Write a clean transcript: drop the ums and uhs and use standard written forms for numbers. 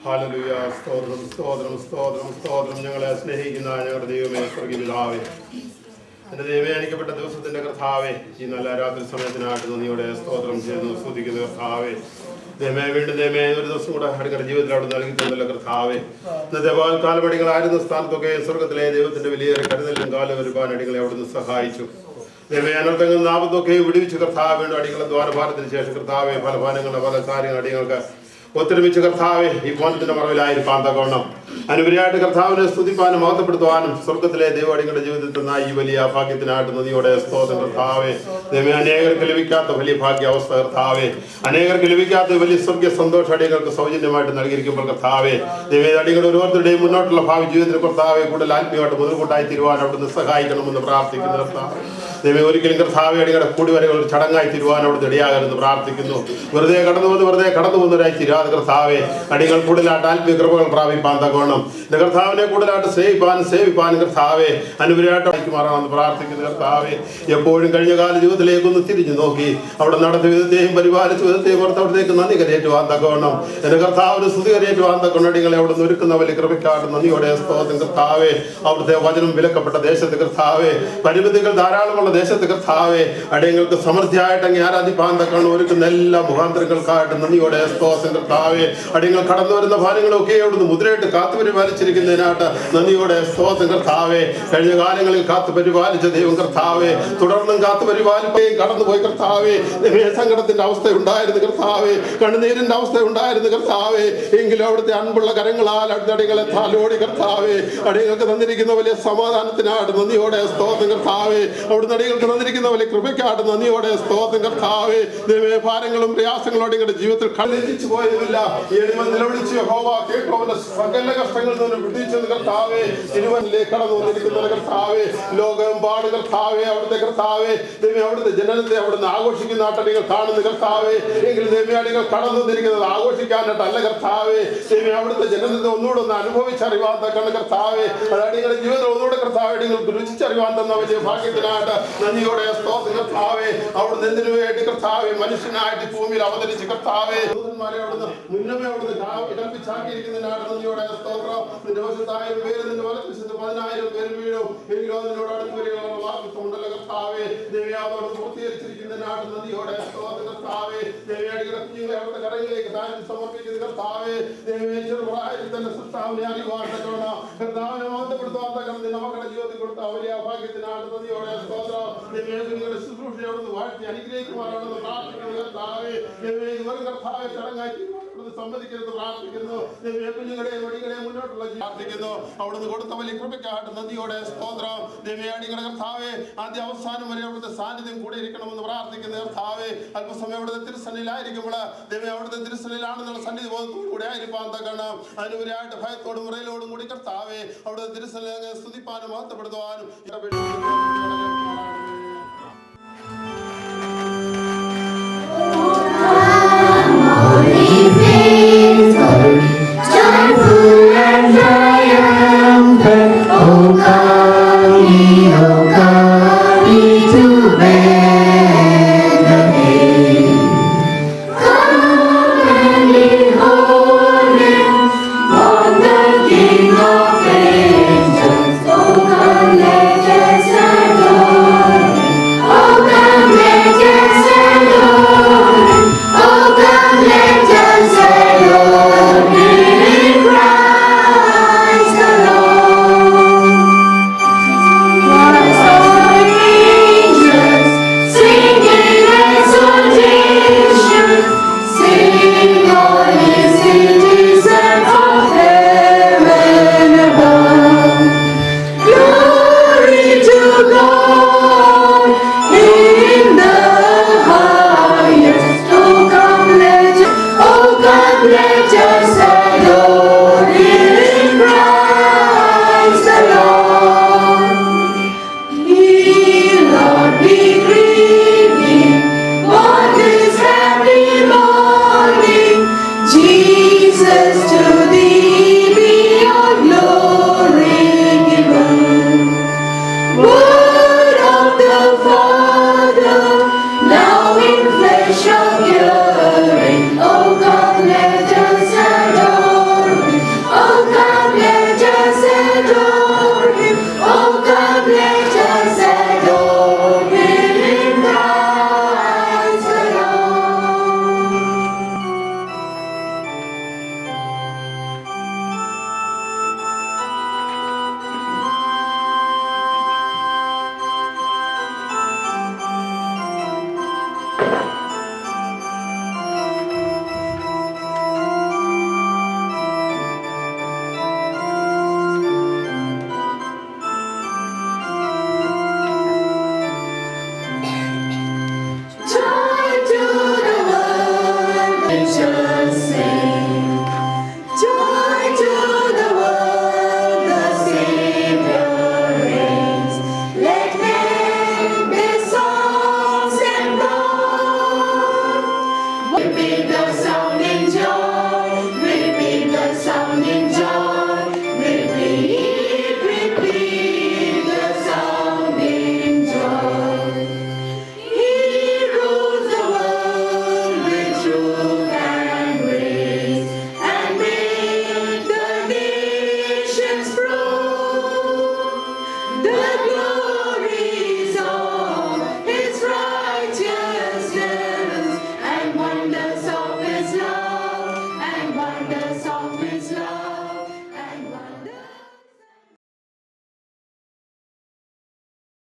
Hallelujah. സ്തോത്രം സ്തോത്രം സ്തോത്രം സ്തോത്രം. ഞങ്ങളെ സ്നേഹിക്കുന്ന ഞങ്ങളുടെ ദൈവമേ, സ്വർഗീയ പിതാവേ, എൻ്റെ ദൈവമേ, അനുഗ്രഹിക്കപ്പെട്ട ദിവസത്തിൻ്റെ കർത്താവേ, ഈ നല്ല രാത്രി സമയത്തിനായിട്ട് നന്ദിയോടെ സ്തോത്രം ചെയ്യുന്നു, സ്തുതിക്കുന്ന കർത്താവേ. ദൈവമേ, വീണ്ടും ദൈവമേ, ഒരു ദിവസം കൂടെ അടുക്കുന്ന ജീവിതത്തിൽ അവിടെ നൽകി തന്നല്ലോ കർത്താവേ. ഇന്നത്തെ കാലം അടികളായിരുന്ന സ്ഥാനത്തൊക്കെ സ്വർഗത്തിലെ ദൈവത്തിൻ്റെ വലിയൊരു കരുതലും കാലം ഒരുപാട് അടികളെ അവിടുന്ന് സഹായിച്ചു. ദൈവമേ, അനർത്ഥങ്ങളിൽ നാമത്തൊക്കെ വിടുവിച്ച് കർത്താവ് വീണ്ടും അടികളുടെ ദ്വാരഭാരത്തിന് ശേഷം കർത്താവെ ഫലഭാനങ്ങളുടെ പല കാര്യങ്ങൾ അടികൾക്ക് ഒത്തൊരുമിച്ച് കർത്താവെ ഈ ഭവനത്തിന്റെ മറവിലായിരിക്കാൻ തക്കവണ്ണം അനുപരിയായിട്ട് കർത്താവിനെ സ്തുതിപ്പാനും മഹത്വപ്പെടുത്തുവാനും സ്വർഗത്തിലെ ദൈവടികളുടെ ജീവിതത്തിൽ ഈ വലിയ ഭാഗ്യത്തിനായിട്ട് നദിയോടെ സ്തോത്രം കർത്താവെ. ദൈവമേ, അനേകർക്ക് ലഭിക്കാത്ത വലിയ ഭാഗ്യാവസ്ഥ കർത്താവെ, അനേകർക്ക് ലഭിക്കാത്ത വലിയ സ്വർഗീയ സന്തോഷ അടികൾക്ക് സൗജന്യമായിട്ട് നൽകിയിരിക്കുമ്പോൾ കർത്താവെ, ദൈവമേ, അടികൾ ഓരോരുത്തരുടെയും മുന്നോട്ടുള്ള ഭാവി ജീവിതത്തിൽ കർത്താവെ കൂടുതൽ ആത്മീയമായിട്ട് മുതൽകൂട്ടായി തീരുവാൻ അവിടുന്ന് സഹായിക്കണമെന്ന് പ്രാർത്ഥിക്കുന്നു കർത്താവ്. ദൈവമേ, ഒരിക്കലും കർത്താവെ അടികളുടെ കൂടിവരകൾ ഒരു ചടങ്ങായി തീരുവാൻ അവിടുന്ന് ഇടയാകരുതെന്ന് പ്രാർത്ഥിക്കുന്നു. വെറുതെ കടന്നു പോകുന്നവരായി തീരാതെ കർത്താവെ, അടികൾ കൂടുതലായിട്ട് ആത്മീയ കൃപകൾ പ്രാപിപ്പാൻ തക്കവണ്ണം കർത്താവിനെ കൂടുതലായിട്ട് സേവിപ്പാനും കർത്താവെ അനുപരിയായിട്ട് മാറാമെന്ന് പ്രാർത്ഥിക്കുന്നു കർത്താവെ. എപ്പോഴും കഴിഞ്ഞ കാല ജീവിതത്തിലേക്കൊന്ന് തിരിഞ്ഞു നോക്കി അവിടെ നടത്തിയ വിധത്തെയും പരിപാലിച്ച വിധത്തെയും ഓർത്ത് അവിടത്തേക്ക് നന്ദി കരയേറ്റുവാൻ തക്കവണ്ണം എൻ്റെ കർത്താവിന് സ്തുതി കരയേറ്റുവാൻ തക്കവണ്ണം അടികളെ അവിടെ നിന്ന് ഒരുക്കുന്ന വലിയ കൃപയ്ക്കാട്ട് നന്ദിയോടെ സ്തോത്രം കർത്താവെ. അവിടുത്തെ വചനം വിലക്കപ്പെട്ട ദേശത്ത് കർത്താവെ, പരിമിതികൾ ധാരാളമുള്ള ദേശത്ത് കർത്താവെ, അടിയങ്ങൾക്ക് സമൃദ്ധിയായിട്ട് അങ്ങ് ആരാധിപ്പാൻ തക്കവണ്ണം ഒരുക്കുന്ന എല്ലാ മുഖാന്തരങ്ങൾക്കായിട്ട് നന്ദിയോടെ സ്തോത്രം കർത്താവെ. അടിയങ്ങൾ കടന്നു വരുന്ന ഭാരങ്ങളൊക്കെ അവിടുന്ന് മുദ്രയിട്ട് കാത്തു പരിപാലിച്ചിരിക്കുന്നതിനായിട്ട് നന്ദിയോടെ സ്തോത്രം കർത്താവെ. കഴിഞ്ഞ കാലങ്ങളിൽ കാത്തു പരിപാലിച്ച ദൈവം കർത്താവെ, തുടർന്നും കാത്തു പരിപാലിക്കുകയും കടന്നുപോയി കർത്താവെ. സങ്കടത്തിന്റെ അവസ്ഥ ഉണ്ടായിരുന്നു കർത്താവെ, കണ്ണുനീരിന്റെ അവസ്ഥ ഉണ്ടായിരുന്നു കർത്താവെ. എങ്കിലും അവിടുത്തെ അൻപുള്ള കരങ്ങളാൽ അടികളെ താലോടി കർത്താവെ, അടികൾക്ക് തന്നിരിക്കുന്ന വലിയ സമാധാനത്തിനായിട്ട് നന്ദിയോടെ സ്തോത്രം കർത്താവെ. അവിടുന്ന് അടികൾക്ക് തന്നിരിക്കുന്ന വലിയ കൃപയ്ക്കായിട്ട് നന്ദിയോടെ സ്തോത്രം കർത്താവെ. ദൈവമേ, ഭാരങ്ങളും പ്രയാസങ്ങളും അടികളുടെ ജീവിതത്തിൽ കണ്ണെത്തിച്ചു പോയതുമില്ല. നിലവിളിച്ച് യഹോവ കേട്ടവന്റെ സകല കഷ്ടങ്ങളിൽ നിന്ന് വിടുവിച്ചത് കർത്താവെ. തിരുവനിലേക്ക് കടന്നു വന്നിരിക്കുന്ന കർത്താവെ, ലോകമെമ്പാട് കർത്താവെ അവിടുത്തെ കർത്താവെ, ദൈവമേ, അവിടുത്തെ ജനനത്തെ അവിടുന്ന് ആഘോഷിക്കുന്ന ആട്ടടികൾ കാണുന്ന കർത്താവെ. എങ്കിൽ ദൈവമേ, അടികൾ കടന്നു വന്നിരിക്കുന്നത് ആഘോഷിക്കാനായിട്ടല്ല കർത്താവെ. ദൈവമേ, അവിടുത്തെ ജനനത്തെ ഒന്നുകൂടെ ഒന്ന് അനുഭവിച്ചറിവാൻ തക്കാണ് കർത്താവെ. അത് അടികളുടെ ജീവിതം ഒന്നുകൂടെ കർത്താവെ അടികൾക്ക് രുചിച്ചറിവാൻ തന്ന വലിയ ഭാഗ്യത്തിനായിട്ട് നന്ദിയോടെ സ്തോത്രം കർത്താവെ. അവിടുന്ന് എന്തിനു വേണ്ടി കർത്താവെ മനുഷ്യനായിട്ട് ഭൂമിയിൽ അവതരിച്ച് കർത്താവെ അവിടുന്ന് മുന്നമേ അവിടുന്ന് കൽപ്പിച്ചാക്കിയിരിക്കുന്നതിനായിട്ട് നന്ദിയോടെ സ്തോത്രം. നിന്റെ വശത്ത് 1000 പേര്, നിന്റെ വലത്തുവശത്ത് 10,000 പേര് വീഴും, എങ്കിലും അതിനോട് അടുത്ത് വരികയുള്ള വാഗ്ദത്തമുണ്ടല്ലോ കർത്താവെ. ദൈവയാതോട് പൂർത്തീകരിച്ചിരിക്കുന്നതിനായിട്ട് നന്ദിയോടെ സ്തോത്രം കർത്താവെ. ദൈവയാടികളെ കുഞ്ഞുങ്ങളെ അവിടുത്തെ കരങ്ങളിലേക്ക് താൻ സമർപ്പിക്കുന്ന കർത്താവെ. ദൈവമേ, ചെറുപ്രായത്തിൽ തന്നെ സൃഷ്ടാവിനെ അറിയുവാൻ തക്കവണ്ണം കർത്താവിനെ മഹത്വപ്പെടുത്തുവാൻ തക്കവണ്ണം മക്കളുടെ ജീവിതത്തിൽ കൊടുത്ത വലിയ ഭാഗ്യത്തിനായിട്ട് നന്ദിയോടെ സ്തോത്രം. ദൈവമേ, കുഞ്ഞുങ്ങളുടെ ശുശ്രൂഷയെ അവിടുന്ന് വാഴ്ത്തി അനുഗ്രഹിക്കുവാനാണെന്ന് പ്രാർത്ഥിക്കുന്നു കർത്താവെ. ദൈവമേ, ഇതുവരെ കർത്താവെ ചടങ്ങായി സമ്മതിക്കരുത് പ്രാർത്ഥിക്കുന്നു. കുഞ്ഞുങ്ങളെ വടികളെ മുന്നോട്ടുള്ള പ്രാർത്ഥിക്കുന്നു. അവിടുന്ന് കൊടുത്ത വലിയ കൃപയ്ക്കായിട്ട് നന്ദിയോടെ സ്തോത്രം. ദൈവയാടികളെ കർത്താവെ, ആദ്യ അവസാനം വരെ അവിടുത്തെ സാന്നിധ്യം കൂടെ ഇരിക്കണമെന്ന് പ്രാർത്ഥിക്കുന്ന കർത്താവെ. അല്പസമയം അവിടുത്തെ തിരുസന്നിധിയിലായിരിക്കുമ്പോൾ ദൈവം അവിടുത്തെ തിരുസന്നിധിയിലാണെന്നുള്ള സന്നിധി ബോധത്തോടുകൂടെ ആയിരിക്കാൻ തക്കണം. അതിനുപരിയായിട്ട് ഭയത്തോടും മുറയിലോടും കൂടി കർത്താവെ അവിടുത്തെ തിരുസന്നിധിയെ സ്തുതിപ്പാനും മഹത്വപ്പെടുത്തുവാനും joyful and triumphant, O come ye to Bethlehem. Come and behold him, born the King of angels. O come, let us bless